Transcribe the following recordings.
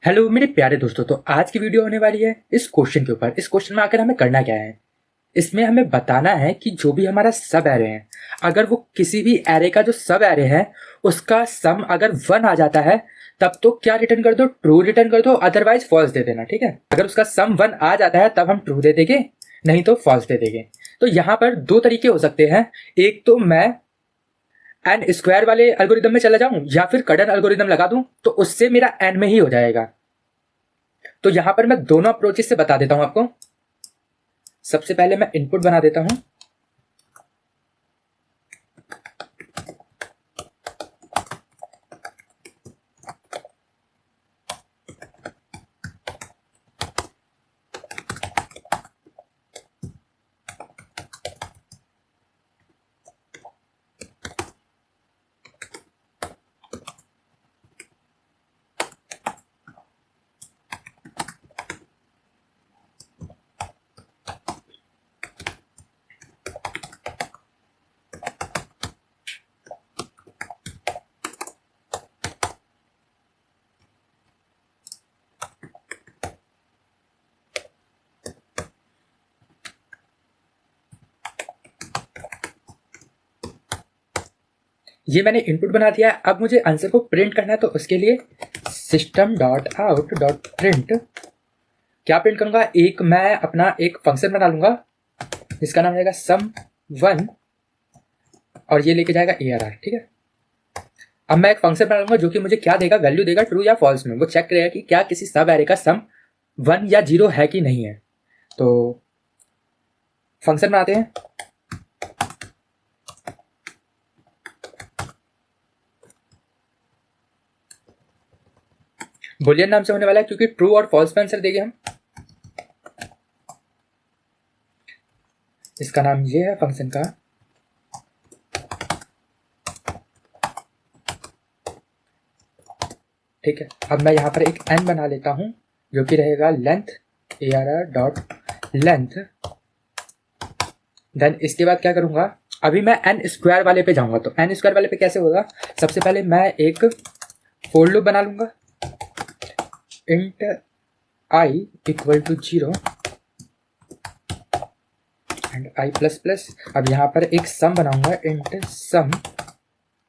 Hello मेरे प्यारे दोस्तों। तो आज की वीडियो होने वाली है इस क्वेश्चन के ऊपर। इस क्वेश्चन में आकर हमें करना क्या है, इसमें हमें बताना है कि जो भी हमारा सब एरे है, अगर वो किसी भी एरे का जो सब एरे है उसका सम अगर 1 आ जाता है तब तो क्या रिटर्न कर दो, ट्रू रिटर्न कर दो, अदरवाइज फॉल्स दे देना। ठीक है, अगर उसका सम 1 आ जाता है तब हम ट्रू दे देंगे, नहीं तो फॉल्स दे देंगे। तो यहाँ पर दो तरीके हो सकते हैं, एक तो मैं एन स्क्वायर वाले एल्गोरिदम में चला जाऊं या फिर कड़न एल्गोरिदम लगा दूं, तो उससे मेरा एन में ही हो जाएगा। तो यहां पर मैं दोनों अप्रोचेस से बता देता हूं आपको। सबसे पहले मैं इनपुट बना देता हूं। ये मैंने इनपुट बना दिया है। अब मुझे आंसर को प्रिंट करना है, तो उसके लिए system dot out dot print क्या प्रिंट करूंगा, एक मैं अपना एक फंक्शन बना लूंगा जिसका नाम रहेगा sum1 और ये लेके जाएगा ARR। ठीक है, अब मैं एक फंक्शन बना लूंगा जो कि मुझे क्या देगा, वैल्यू देगा ट्रू या फॉल्स में। वो चेक करेगा कि क्या किसी सब एरे का सम 1 या 0 है कि नहीं है। तो फंक्शन बनाते हैं। बुलियन नाम से होने वाला है क्योंकि ट्रू और फॉल्स में आंसर देंगे हम। इसका नाम ये है फंक्शन का। ठीक है, अब मैं यहां पर एक n बना लेता हूं जो कि रहेगा length ARR dot length. Then इसके बाद क्या करूंगा, अभी मैं n स्क्वायर वाले पे जाऊंगा। तो n स्क्वायर वाले पे कैसे होगा, सबसे पहले मैं एक फोर लूप बना लूंगा। Int i equal to 0 and i plus plus. अब यहाँ पर एक सम बनाऊंगा, इंट सम,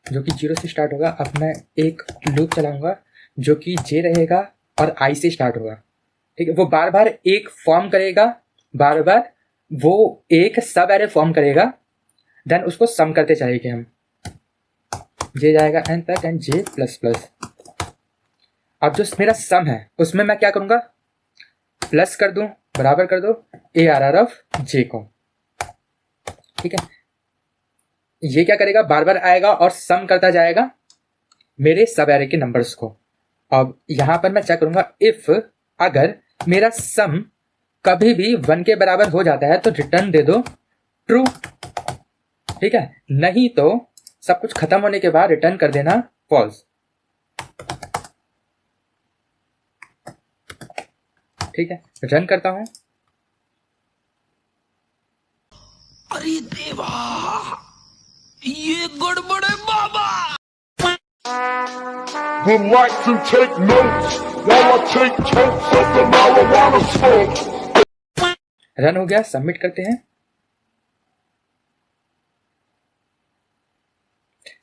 जो कि 0 से स्टार्ट होगा। अब मैं एक लूप चलाऊंगा जो कि j रहेगा और i से स्टार्ट होगा। ठीक है, वो बार बार एक फॉर्म करेगा, बार बार वो एक सब एरे फॉर्म करेगा। देन उसको सम करते चलेंगे हम, j जाएगा n तक एंड j प्लस प्लस। अब जो मेरा सम है उसमें मैं क्या करूंगा, प्लस कर दूं, बराबर कर दो ARR ऑफ j को। ठीक है, ये क्या करेगा, बार बार आएगा और सम करता जाएगा मेरे सब एरे के नंबर्स को। अब यहां पर मैं चेक करूंगा, इफ अगर मेरा सम कभी भी 1 के बराबर हो जाता है तो रिटर्न दे दो ट्रू। ठीक है, नहीं तो सब कुछ खत्म होने के बाद रिटर्न कर देना फॉल्स। ठीक है, रन करता हूं। अरे देवा, ये गड़बड़ है बाबा। Would like to take notes while I take totes of the marijuana smoke. Run हो गया, सबमिट करते हैं।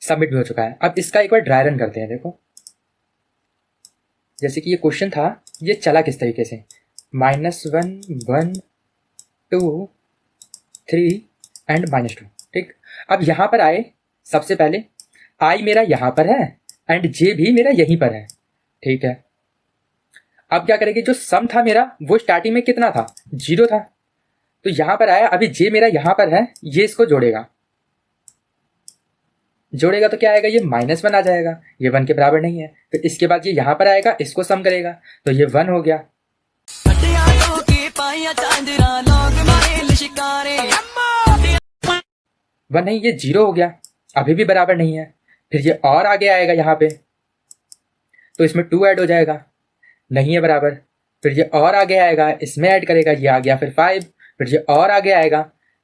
सबमिट भी हो चुका है। अब इसका एक बार ड्राई रन करते हैं। देखो, जैसे कि ये क्वेश्चन था, ये चला किस तरीके से, -1 1 2 3 एंड -2। ठीक, अब यहां पर आए, सबसे पहले i मेरा यहां पर है एंड j भी मेरा यहीं पर है। ठीक है, अब क्या करेंगे, जो सम था मेरा वो स्टार्टिंग में कितना था, 0 था। तो यहां पर आया, अभी j मेरा यहां पर है, ये इसको जोड़ेगा। जोड़ेगा तो क्या आएगा, ये -1 आ जाएगा, ये 1 के बराबर नहीं है। फिर इसके बाद ये यहां पर आएगा, इसको सम करेगा, तो ये 1 हो गया। वन नहीं, ये 0 हो गया, अभी भी बराबर नहीं है। फिर ये और आगे आएगा यहाँ पे, तो इसमें 2 ऐड हो जाएगा, नहीं है बराबर। फिर ये और आगे आएगा, इसमें ऐड करेगा, ये आ गया फिर 5। फिर ये और आगे आएगा,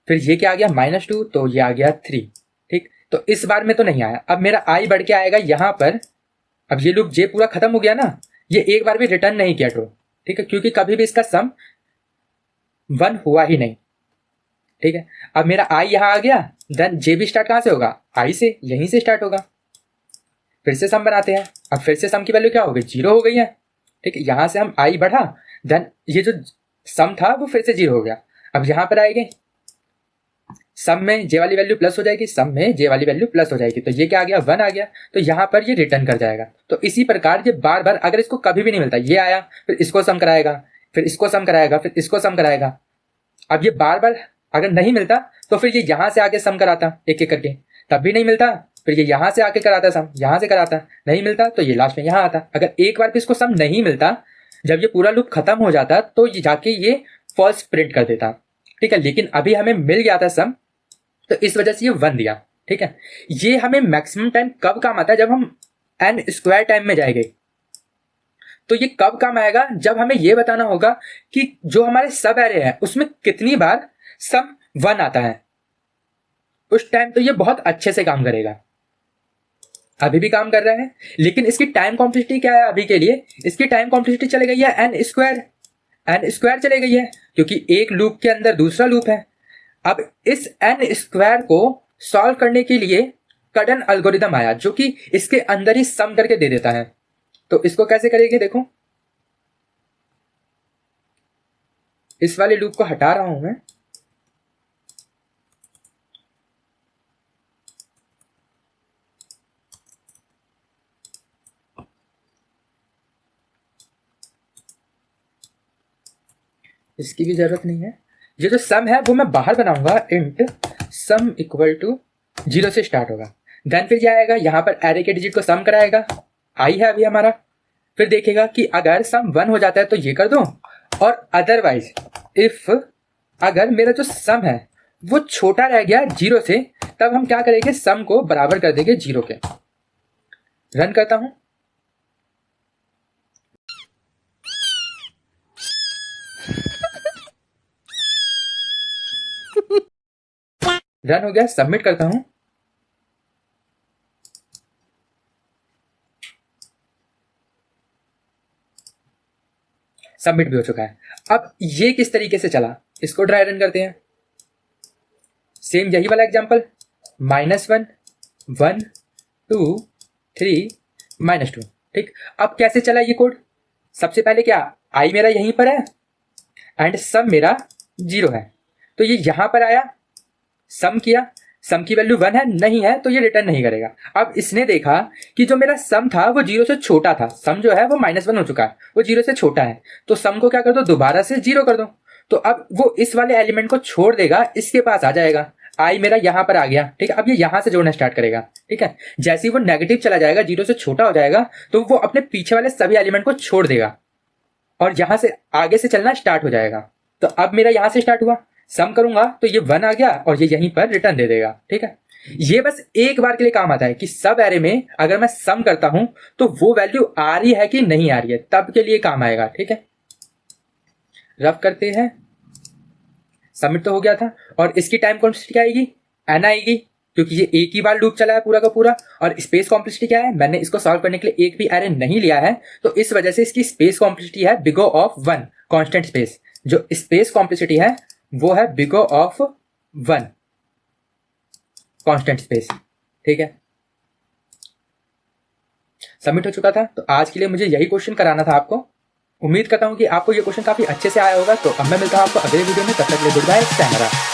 फिर ये क्या आ गया -2, तो ये आ गया 3। ठीक, तो इस बार में तो नहीं आया। अब मेरा i बढ़ के आएगा यहाँ पर। अब ये लूप j पूरा खत्म हो गया ना, ये एक बार भी रिटर्न नहीं किया ट्रू, ठीक है, क्योंकि कभी भी इसका सम 1 हुआ ही नहीं, ठीक है। अब मेरा आई यहाँ आ गया, देन जे भी स्टार्ट कहाँ से होगा, आई से, यहीं से स्टार्ट होगा। फिर से सम बनाते हैं, अब फिर से सम की वैल्यू क्या हो गई, 0 हो गई है, ठीक है। यहाँ से हम आई बढ़ा, देन ये जो सम था वो फिर से 0 हो गया। अब यहाँ पर आएंगे, सम में जे वाली वैल्यू प्लस हो जाएगी, सम में जे वाली वैल्यू प्लस हो जाएगी, तो ये क्या आ गया, 1 आ गया, तो यहाँ पर ये रिटर्न कर जाएगा। तो इसी प्रकार ये बार बार, अगर इसको कभी भी नहीं मिलता, ये आया, फिर इसको सम कराएगा, फिर इसको सम कराएगा, फिर इसको सम कराएगा। अब ये बार बार अगर नहीं मिलता तो फिर ये यहाँ से आके सम कराता एक एक करके, तब भी नहीं मिलता, फिर ये यहाँ से आके कराता सम, यहाँ से कराता, नहीं मिलता तो ये लास्ट में यहाँ आता। अगर एक बार भी इसको सम नहीं मिलता, जब ये पूरा लूप खत्म हो जाता तो ये जाके ये फॉल्स प्रिंट कर देता, ठीक है। लेकिन अभी हमें मिल गया था सम, तो इस वजह से ये 1 दिया, ठीक है। ये हमें मैक्सिमम टाइम कब काम आता है, जब हम n स्क्वायर टाइम में जाएंगे। तो ये कब काम आएगा, जब हमें ये बताना होगा कि जो हमारे सब एरे है उसमें कितनी बार सम 1 आता है, उस टाइम तो ये बहुत अच्छे से काम करेगा। अभी भी काम कर रहा है, लेकिन इसकी टाइम कॉम्प्लेक्सिटी क्या है अभी के लिए, इसकी टाइम कॉम्प्लेक्सिटी चली गई है n स्क्वायर चली गई है, क्योंकि एक लूप के अंदर दूसरा लूप है। अब इस n स्क्वायर को सॉल्व करने के लिए कड़न एल्गोरिदम आया, जो कि इसके अंदर ही सम करके दे देता है। तो इसको कैसे करेंगे, देखो इस वाले लूप को हटा रहा हूं मैं, इसकी भी जरूरत नहीं है। ये जो सम है वो मैं बाहर बनाऊंगा, इंट सम इक्वल टू 0 से स्टार्ट होगा। देन फिर क्या आएगा, यहाँ पर एरे के डिजिट को सम कराएगा, आई है अभी हमारा। फिर देखेगा कि अगर सम 1 हो जाता है तो ये कर दो, और अदरवाइज इफ अगर मेरा जो सम है वो छोटा रह गया 0 से, तब हम क्या करेंगे, सम को बराबर कर देंगे 0 के। रन करता हूं, रन हो गया, सबमिट करता हूं। सबमिट भी हो चुका है। अब ये किस तरीके से चला, इसको ट्राई रन करते हैं। सेम यही वाला एग्जांपल, -1 1 2 3 -2, ठीक। अब कैसे चला ये कोड, सबसे पहले क्या, आई मेरा यहीं पर है एंड सम मेरा 0 है, तो ये यहां पर आया, सम किया, सम की वैल्यू 1 है, नहीं है तो ये रिटर्न नहीं करेगा। अब इसने देखा कि जो मेरा सम था वो 0 से छोटा था, सम जो है वो -1 हो चुका है, वो 0 से छोटा है, तो सम को क्या कर दो, दोबारा से 0 कर दो। तो अब वो इस वाले एलिमेंट को छोड़ देगा, इसके पास आ जाएगा, आई मेरा यहां पर आ गया, ठीक है। अब ये यहां से जोड़ना स्टार्ट करेगा, ठीक है। जैसे ही वो नेगेटिव चला जाएगा, 0 से छोटा हो जाएगा, तो वो अपने पीछे वाले सभी एलिमेंट को छोड़ देगा और यहां से आगे से चलना स्टार्ट हो जाएगा। तो अब मेरा यहां से स्टार्ट हुआ, सम करूंगा तो ये 1 आ गया और ये यहीं पर रिटर्न दे देगा, ठीक है। ये बस एक बार के लिए काम आता है कि सब एरे में अगर मैं सम करता हूं तो वो वैल्यू आ रही है कि नहीं आ रही है, तब के लिए काम आएगा, ठीक है। रफ करते हैं, सबमिट तो हो गया था, और इसकी टाइम कॉम्प्लेक्सिटी क्या आएगी, n आएगी, क्योंकि ये एक ही बार लूप चला है पूरा का पूरा। और स्पेस कॉम्प्लेक्सिटी क्या है, मैंने इसको सॉल्व करने के लिए एक भी एरे नहीं लिया है, तो इस वजह से इसकी स्पेस कॉम्प्लेक्सिटी है big O of 1 constant space. जो स्पेस कॉम्प्लेक्सिटी है वो है big O of 1 constant space, ठीक है। सबमिट हो चुका था। तो आज के लिए मुझे यही क्वेश्चन कराना था आपको। उम्मीद करता हूं कि आपको ये क्वेश्चन काफी अच्छे से आया होगा। तो अब मैं मिलता हूं आपको अगले वीडियो में, तब तक के लिए गुड बाय, sayonara।